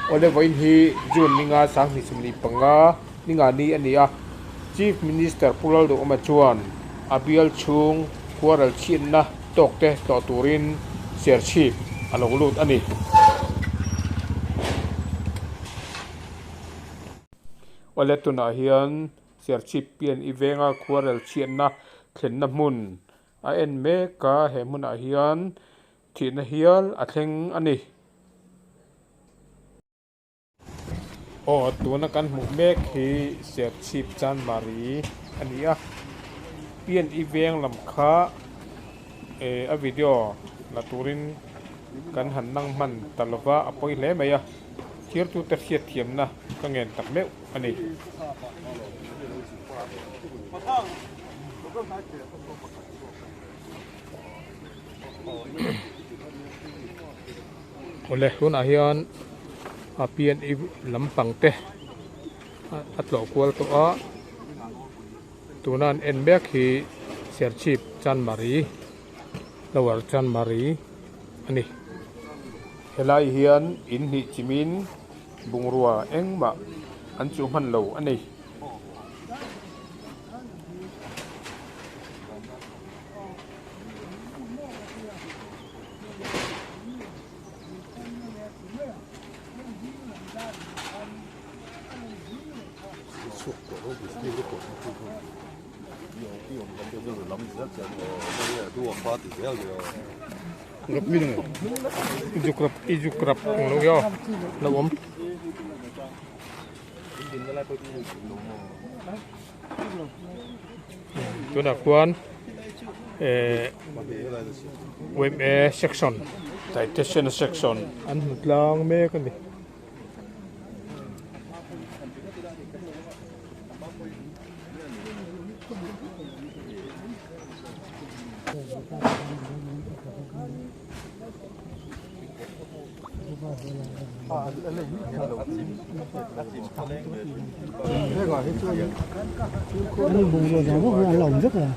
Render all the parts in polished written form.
ole voin hi jun ninga sang ni sumni panga ninga ni ania chief minister pulal do ma chuan abial chung kwaral chin na tokte to turin ser chief alolut ani ole tuna hian ser chief pian iwenga kwaral chin na thlenna mun a en me ka he mun a hian thina hial a thleng ani tuna kan hmu mek hi ser chief chan mari ania pian iweng lam kha a video la turin kan han nang man talwa apoi hle maya thir tu ta khiat thiam na ka ngen tak meu ani ole hun a hian a pian i lampang te atlo kwal to a tunan en mek hi ser chief chan mari lawar chan mari ani helai hian in hi chimin bungrua engma an chu man lo ani ngập mi đâu ijukrap lo yo lo om tu na kwan web section citation section an hutlang me kan ni Nó bùng rồi nó rất là lỏng rất là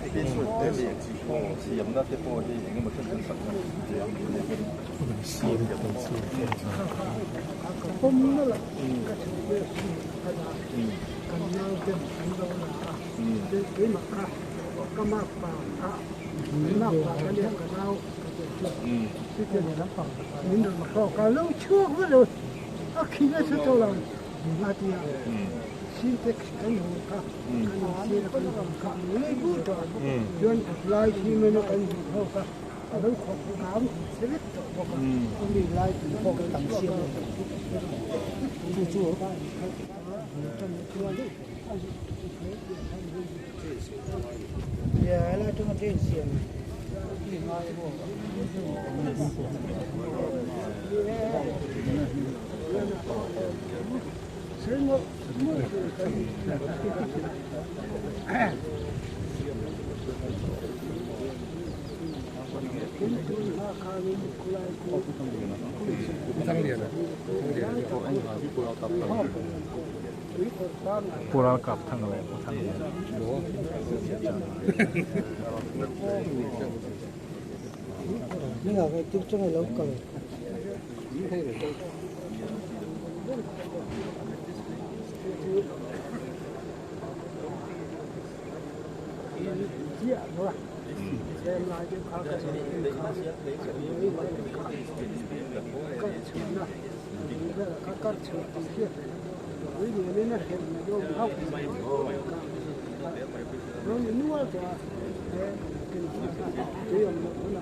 Syntax kan ka sila ka lego to yon apply human kan ka adon ko kam select to ka only like ko ka tam sia chu ya la to ma tin sia Pural kap thang le thang nó là cái tiếp trong này lâu cầu xem lại cái khá cái các trường từ kia ví dụ như là hiện là vô học nó những nuôi thì cái là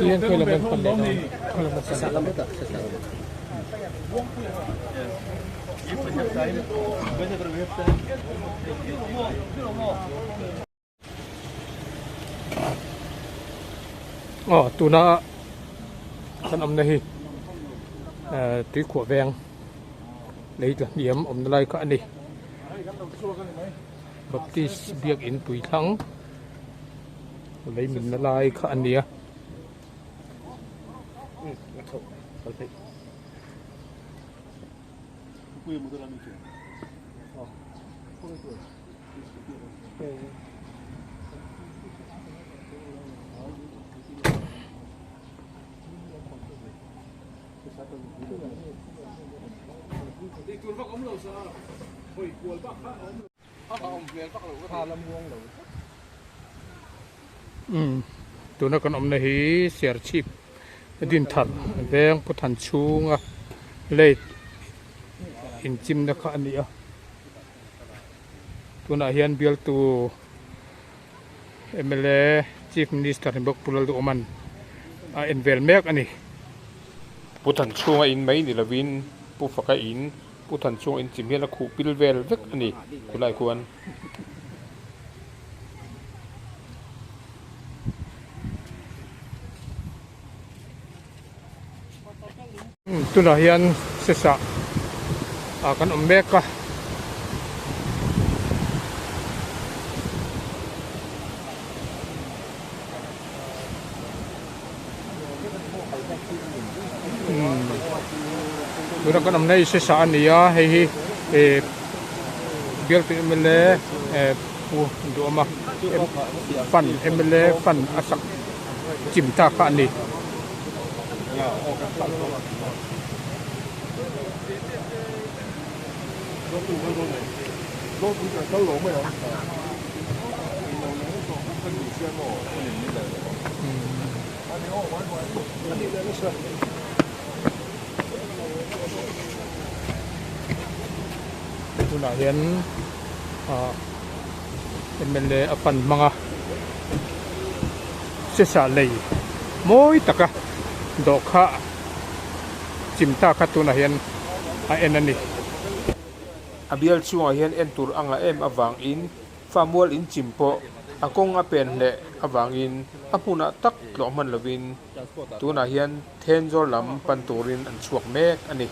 Tiyan ko laban pandai. salam betul Tuna kan am nahi tui khua veng lấy là điểm om lai ka ani baptist biak in pui thang lấy mình nó lại khá anh nhỉ tụi nó còn ông này hi xẻ chip din thật veng phụ thành chung à lấy in chim nó khá anh nhỉ tụi nó hiện biểu tu MLA Chief Minister Himbok Pulal tu Oman envel mek ani putan chunga in mai ni lovin pu faka in putan chung in chim hela khu pilvel vek ani kulai kuan tuna hian sesa kan mek ka tuna kan nay sesa ania hei biar tu MLA pu do ma fan MLA fan asak chimta ka ni tuna hian MLA apan mga sesa lei moi taka do kha chimta kha tuna hian en ani abial chunga hian en tur anga em awang in famwal in chimpo akong a pen le awang in apuna tak lo man lovin tuna hian thenjor lam pan turin an chuak mek ani